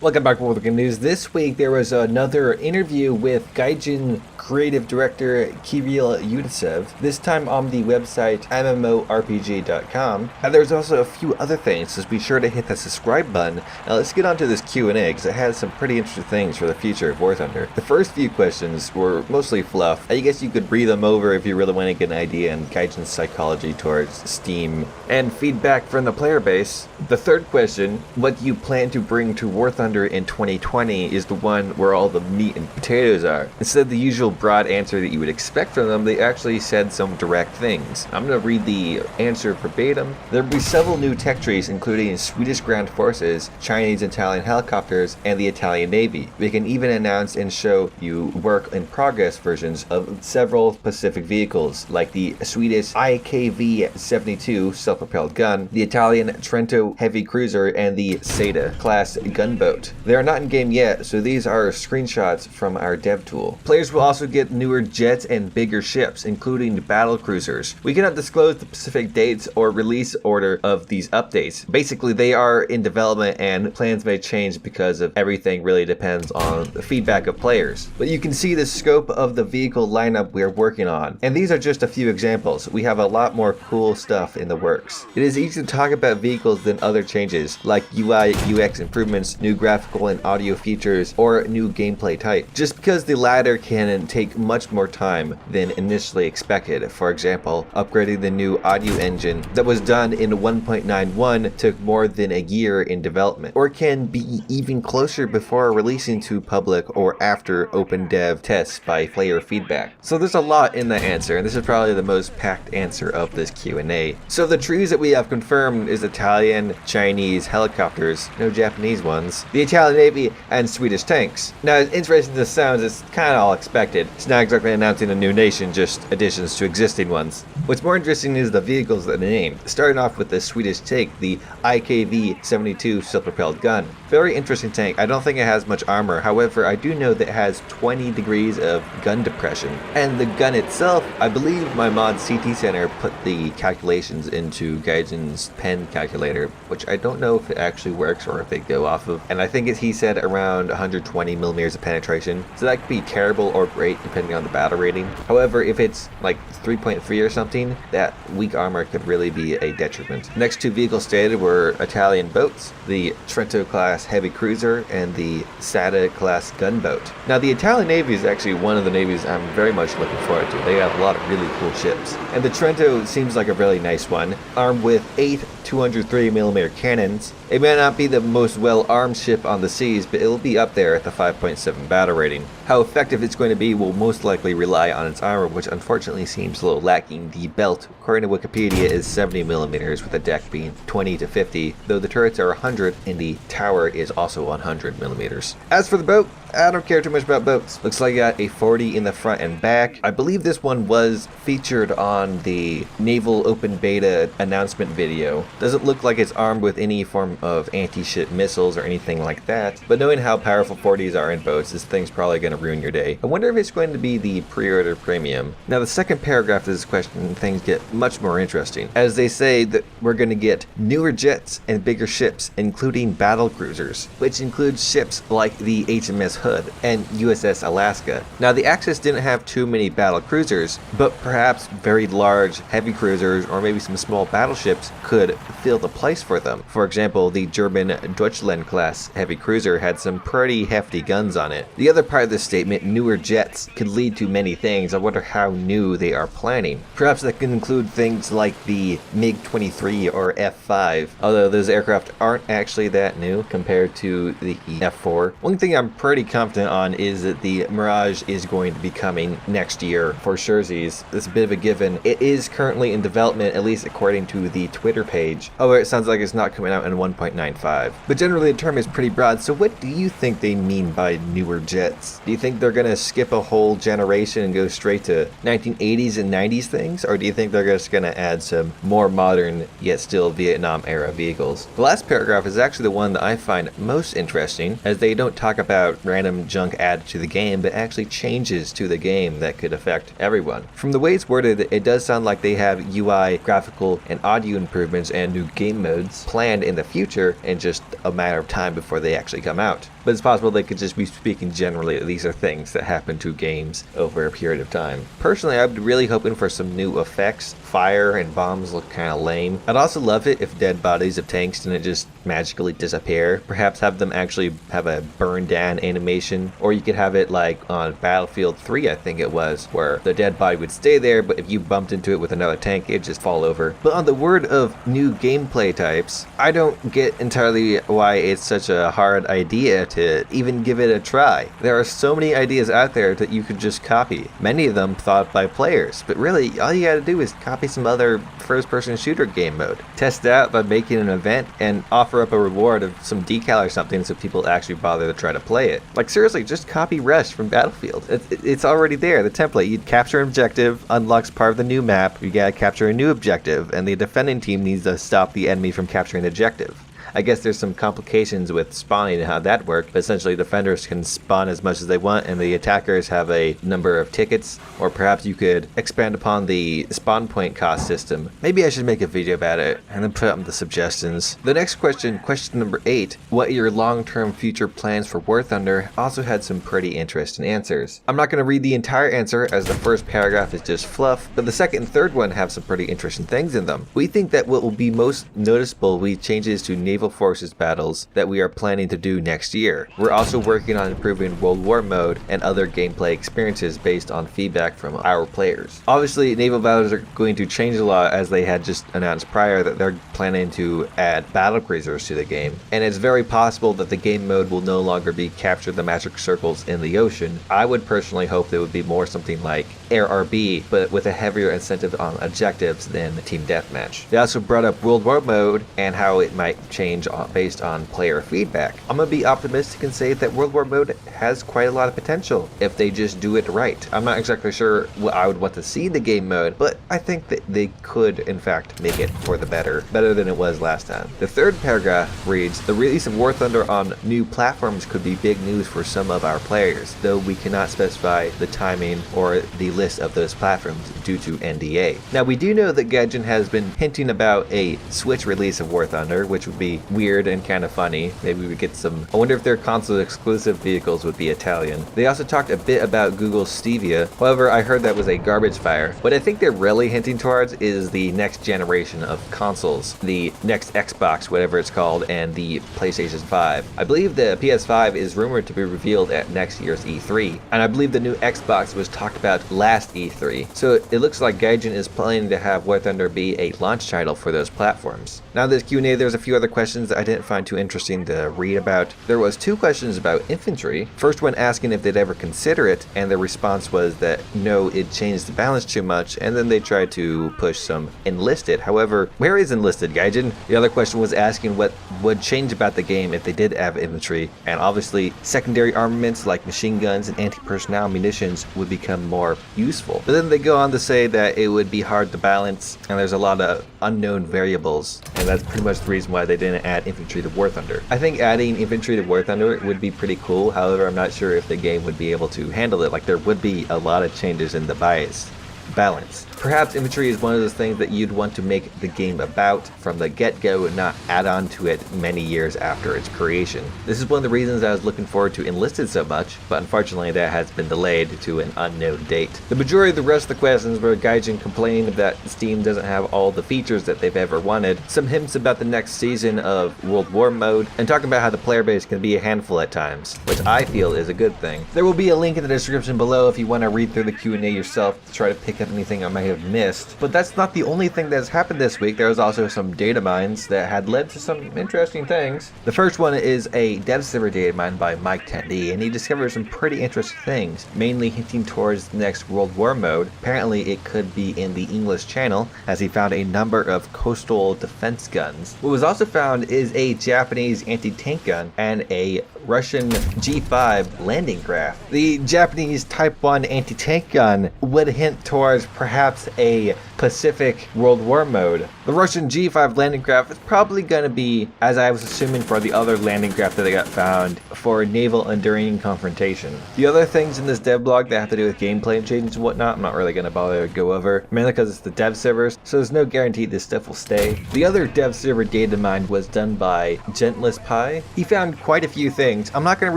Welcome back to World of Good News. This week there was another interview with Gaijin creative director Kirill Yudisev, this time on the website mmorpg.com. And there's also a few other things, so be sure to hit the subscribe button. Now let's get on to this Q&A, because it has some pretty interesting things for the future of War Thunder. The first few questions were mostly fluff. I guess you could read them over if you really want to get an idea on Gaijin's psychology towards Steam and feedback from the player base. The third question, what do you plan to bring to War Thunder in 2020, is the one where all the meat and potatoes are. Instead of the usual broad answer that you would expect from them, they actually said some direct things. I'm going to read the answer verbatim. There will be several new tech trees, including Swedish ground forces, Chinese and Italian helicopters, and the Italian Navy. We can even announce and show you work in progress versions of several Pacific vehicles, like the Swedish IKV-72 self-propelled gun, the Italian Trento heavy cruiser, and the Seda class gunboat. They are not in game yet, so these are screenshots from our dev tool. Players will also get newer jets and bigger ships, including battle cruisers. We cannot disclose the specific dates or release order of these updates. Basically, they are in development and plans may change because of everything really depends on the feedback of players. But you can see the scope of the vehicle lineup we are working on. And these are just a few examples. We have a lot more cool stuff in the works. It is easy to talk about vehicles than other changes, like UI, UX improvements, new graphical and audio features, or new gameplay type. Just because the latter can take much more time than initially expected. For example, upgrading the new audio engine that was done in 1.91 took more than a year in development, or can be even closer before releasing to public or after open dev tests by player feedback. So there's a lot in that answer, and this is probably the most packed answer of this Q&A. So the trees that we have confirmed is Italian, Chinese helicopters, no Japanese ones, the Italian Navy, and Swedish tanks. Now, as interesting as this sounds, it's kind of all expected. It's not exactly announcing a new nation, just additions to existing ones. What's more interesting is the vehicles that they named. Starting off with the Swedish tank, the IKV-72 self-propelled gun. Very interesting tank. I don't think it has much armor. However, I do know that it has 20 degrees of gun depression. And the gun itself, I believe my mod CT Center put the calculations into Gaijin's pen calculator, which I don't know if it actually works or if they go off of. And I think he said around 120 millimeters of penetration. So that could be terrible or great depending on the battle rating. However, if it's like 3.3 or something, that weak armor could really be a detriment. Next two vehicles stated were Italian boats, the Trento class heavy cruiser and the Sada class gunboat. Now the Italian Navy is actually one of the navies I'm very much looking forward to. They have a lot of really cool ships. And the Trento seems like a really nice one, armed with 8 203mm cannons. It may not be the most well-armed ship on the seas, but it will be up there at the 5.7 battle rating. How effective it's going to be will most likely rely on its armor, which unfortunately seems a little lacking. The belt, according to Wikipedia, is 70mm with the deck being 20 to 50, though the turrets are 100 and the tower is also 100mm. As for the boat, I don't care too much about boats. Looks like I got a 40 in the front and back. I believe this one was featured on the Naval Open Beta announcement video. Doesn't look like it's armed with any form of anti-ship missiles or anything like that, but knowing how powerful 40s are in boats, this thing's probably going to ruin your day. I wonder if it's going to be the pre-order premium. Now the second paragraph of this question, things get much more interesting, as they say that we're going to get newer jets and bigger ships, including battle cruisers, which includes ships like the HMS Hood and USS Alaska. Now the Axis didn't have too many battle cruisers, but perhaps very large heavy cruisers or maybe some small battleships could fill the place for them. For example, the German Deutschland class heavy cruiser had some pretty hefty guns on it. The other part of this statement, newer jets, could lead to many things. I wonder how new they are planning. Perhaps that can include things like the MiG-23 or F-5, although those aircraft aren't actually that new compared to the F-4. One thing I'm pretty confident on is that the Mirage is going to be coming next year for surezies. It's a bit of a given. It is currently in development, at least according to the Twitter page. Oh, it sounds like it's not coming out in 1.95. But generally the term is pretty broad, so what do you think they mean by newer jets? Do you think they're going to skip a whole generation and go straight to 1980s and 90s things? Or do you think they're just going to add some more modern, yet still Vietnam era vehicles? The last paragraph is actually the one that I find most interesting, as they don't talk about random junk added to the game, but actually changes to the game that could affect everyone. From the way it's worded, it does sound like they have UI, graphical, and audio improvements and and new game modes planned in the future and just a matter of time before they actually come out. But it's possible they could just be speaking generally that these are things that happen to games over a period of time. Personally, I'm really hoping for some new effects. Fire and bombs look kind of lame. I'd also love it if dead bodies of tanks didn't just magically disappear. Perhaps have them actually have a burn down animation, or you could have it like on Battlefield 3, I think it was, where the dead body would stay there, but if you bumped into it with another tank, it'd just fall over. But on the word of new gameplay types, I don't get entirely why it's such a hard idea to even give it a try. There are so many ideas out there that you could just copy. Many of them thought by players, but really all you gotta do is copy some other first-person shooter game mode. Test it out by making an event and offer up a reward of some decal or something so people actually bother to try to play it. Like seriously, just copy Rush from Battlefield. It's already there, the template. You'd capture an objective, unlocks part of the new map, you gotta capture a new objective, and the defending team needs to stop the enemy from capturing the objective. I guess there's some complications with spawning and how that works, but essentially defenders can spawn as much as they want and the attackers have a number of tickets, or perhaps you could expand upon the spawn point cost system. Maybe I should make a video about it and then put up the suggestions. The next question, question number 8, what are your long-term future plans for War Thunder, also had some pretty interesting answers. I'm not going to read the entire answer as the first paragraph is just fluff, but the second and third one have some pretty interesting things in them. We think that what will be most noticeable will be changes to naval forces battles that we are planning to do next year. We're also working on improving World War mode and other gameplay experiences based on feedback from our players. Obviously, naval battles are going to change a lot, as they had just announced prior that they're planning to add battle cruisers to the game, and it's very possible that the game mode will no longer be capture the magic circles in the ocean. I would personally hope it would be more something like Air RB, but with a heavier incentive on objectives than Team Deathmatch. They also brought up World War mode and how it might change based on player feedback. I'm gonna be optimistic and say that World War mode has quite a lot of potential if they just do it right. I'm not exactly sure what I would want to see in the game mode, but I think that they could in fact make it for the better than it was last time. The third paragraph reads, the release of War Thunder on new platforms could be big news for some of our players, though we cannot specify the timing or the list of those platforms due to NDA. Now we do know that Gaijin has been hinting about a Switch release of War Thunder, which would be weird and kind of funny. Maybe we would get some, I wonder if their console exclusive vehicles would be Italian. They also talked a bit about Google's Stevia. However, I heard that was a garbage fire. What I think they're really hinting towards is the next generation of consoles, the next Xbox, whatever it's called, and the PlayStation 5. I believe the PS5 is rumored to be revealed at next year's E3, and I believe the new Xbox was talked about last E3. So it looks like Gaijin is planning to have War Thunder be a launch title for those platforms. Now this Q&A, there's a few other questions that I didn't find too interesting to read about. There was 2 questions about infantry. First one asking if they'd ever consider it, and the response was that no, it changed the balance too much, and then they tried to push some enlisted. However, where is enlisted, Gaijin? The other question was asking what would change about the game if they did have infantry, and obviously secondary armaments like machine guns and anti-personnel munitions would become more useful. But then they go on to say that it would be hard to balance, and there's a lot of unknown variables, and that's pretty much the reason why they didn't add infantry to War Thunder. I think adding infantry to War Thunder would be pretty cool. However, I'm not sure if the game would be able to handle it. Like, there would be a lot of changes in the balance. Perhaps infantry is one of those things that you'd want to make the game about from the get-go and not add on to it many years after its creation. This is one of the reasons I was looking forward to Enlisted so much, but unfortunately that has been delayed to an unknown date. The majority of the rest of the questions were Gaijin complaining that Steam doesn't have all the features that they've ever wanted, some hints about the next season of World War mode, and talking about how the player base can be a handful at times, which I feel is a good thing. There will be a link in the description below if you want to read through the Q&A yourself to try to pick up anything I might have missed. But that's not the only thing that's happened this week. There was also some data mines that had led to some interesting things. The first one is a dev server data mine by Mike10d, and he discovered some pretty interesting things, mainly hinting towards the next World War mode. Apparently it could be in the English channel, as he found a number of coastal defense guns. What was also found is a Japanese anti-tank gun and a Russian G5 landing craft. The Japanese Type 1 anti-tank gun would hint towards perhaps a Pacific World War mode. The Russian G5 landing craft is probably going to be, as I was assuming for the other landing craft that I got found, for naval enduring confrontation. The other things in this dev blog that have to do with gameplay changes and whatnot, I'm not really going to bother to go over, mainly because it's the dev servers, so there's no guarantee this stuff will stay. The other dev server Datamine was done by Gentlespie. He found quite a few things. I'm not going to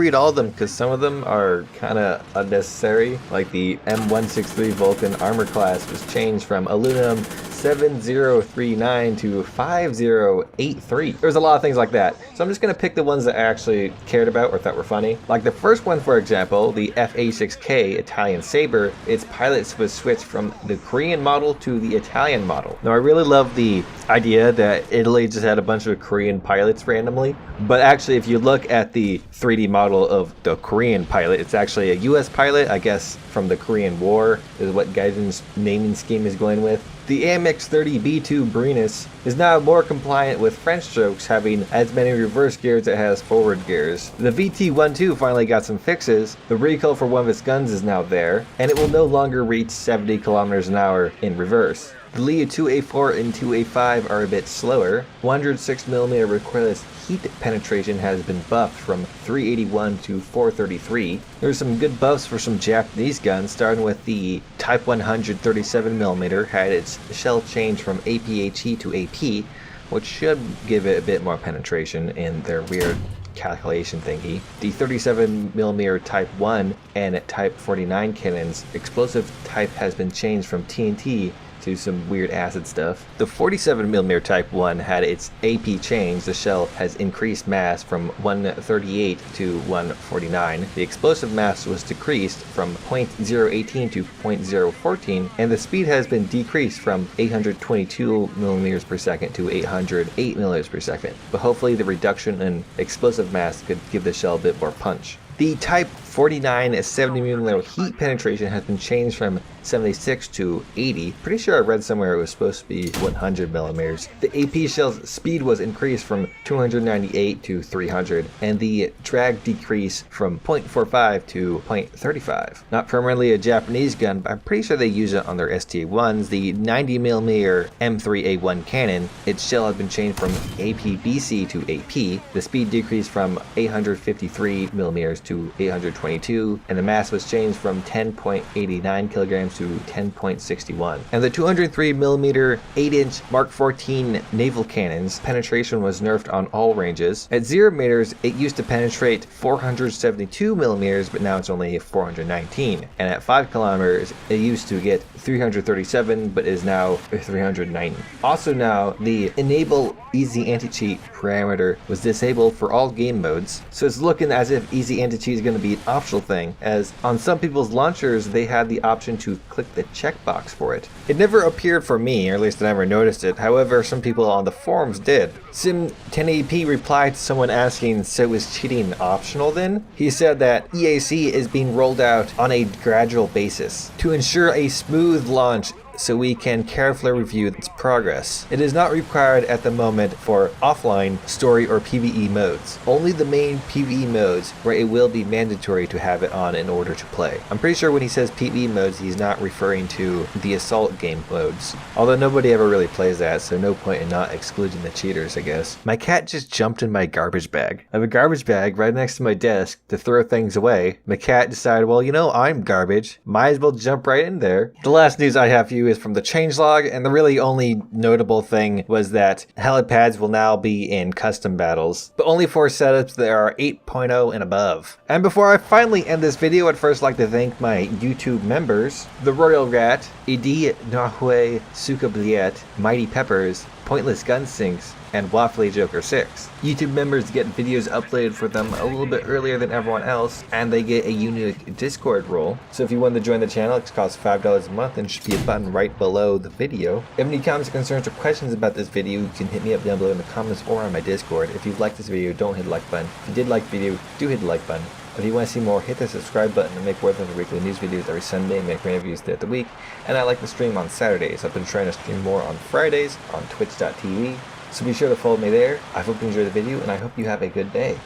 read all of them because some of them are kind of unnecessary, like the M163 Vulcan armor class was changed from aluminum 7039 to 5083. There's a lot of things like that. So I'm just going to pick the ones that I actually cared about or thought were funny. Like the first one, for example, the FA6K Italian Sabre, its pilots was switched from the Korean model to the Italian model. Now I really love the idea that Italy just had a bunch of Korean pilots randomly, but actually if you look at the 3D model of the Korean pilot, it's actually a US pilot, I guess from the Korean War is what Gaijin's naming scheme is going with. The AMX-30B2 Brinus is now more compliant with French strokes, having as many reverse gears as it has forward gears. The VT-12 finally got some fixes. The recoil for one of its guns is now there, and it will no longer reach 70 kilometers an hour in reverse. The Leo 2A4 and 2A5 are a bit slower. 106mm recoilless heat penetration has been buffed from 381 to 433. There's some good buffs for some Japanese guns, starting with the Type 137mm had its shell changed from APHE to AP, which should give it a bit more penetration in their weird calculation thingy. The 37mm Type 1 and Type 49 cannons explosive type has been changed from TNT to some weird acid stuff. The 47mm Type 1 had its AP changed. The shell has increased mass from 138 to 149. The explosive mass was decreased from .018 to .014, and the speed has been decreased from 822 millimeters per second to 808 millimeters per second. But hopefully the reduction in explosive mass could give the shell a bit more punch. The Type 49 70mm heat penetration has been changed from 76 to 80. Pretty sure I read somewhere it was supposed to be 100 millimeters. The AP shell's speed was increased from 298 to 300, and the drag decreased from 0.45 to 0.35. Not permanently a Japanese gun, but I'm pretty sure they use it on their STA-1s. The 90mm M3A1 cannon, its shell has been changed from APBC to AP. The speed decreased from 853 millimeters to 822, and the mass was changed from 10.89 kilograms to 10.61. And the 203mm 8-inch Mark 14 naval cannons, penetration was nerfed on all ranges. At 0 meters, it used to penetrate 472 millimeters, but now it's only 419. And at 5 kilometers, it used to get 337, but is now 390. Also now, the enable easy anti-cheat parameter was disabled for all game modes, so it's looking as if easy anti-cheat is going to be an optional thing, as on some people's launchers they had the option to click the checkbox for it. It never appeared for me, or at least I never noticed it. However, some people on the forums did. Sim10AP replied to someone asking, so is cheating optional then? He said that EAC is being rolled out on a gradual basis to ensure a smooth launch, so we can carefully review its progress. It is not required at the moment for offline, story, or PvE modes. Only the main PvE modes where it will be mandatory to have it on in order to play. I'm pretty sure when he says PvE modes, he's not referring to the assault game modes. Although nobody ever really plays that, so no point in not excluding the cheaters, I guess. My cat just jumped in my garbage bag. I have a garbage bag right next to my desk to throw things away. My cat decided, well, you know, I'm garbage. Might as well jump right in there. The last news I have for you is from the changelog, and the really only notable thing was that helipads will now be in custom battles, but only for setups that are 8.0 and above. And before I finally end this video, I'd first like to thank my YouTube members: The Royal Rat, Idi Nahue Sukabliet, Mighty Peppers, Pointless Gunsinks, and Waffly Joker 6. YouTube members get videos uploaded for them a little bit earlier than everyone else, and they get a unique Discord role. So if you want to join the channel, it costs $5 a month and should be a button right below the video. If you have any comments, concerns, or questions about this video, you can hit me up down below in the comments or on my Discord. If you liked this video, don't hit the like button. If you did like the video, do hit the like button. If you want to see more, hit the subscribe button and make worth of the weekly news videos every Sunday and make reviews throughout the week. And I like to stream on Saturdays. I've been trying to stream more on Fridays on twitch.tv. So be sure to follow me there. I hope you enjoyed the video, and I hope you have a good day.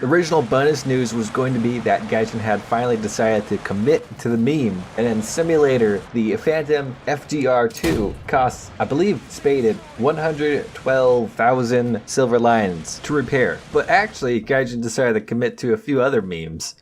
The original bonus news was going to be that Gaijin had finally decided to commit to the meme, and in Simulator, the Phantom FGR2 costs, I believe, spaded 112,000 silver lions to repair. But actually, Gaijin decided to commit to a few other memes.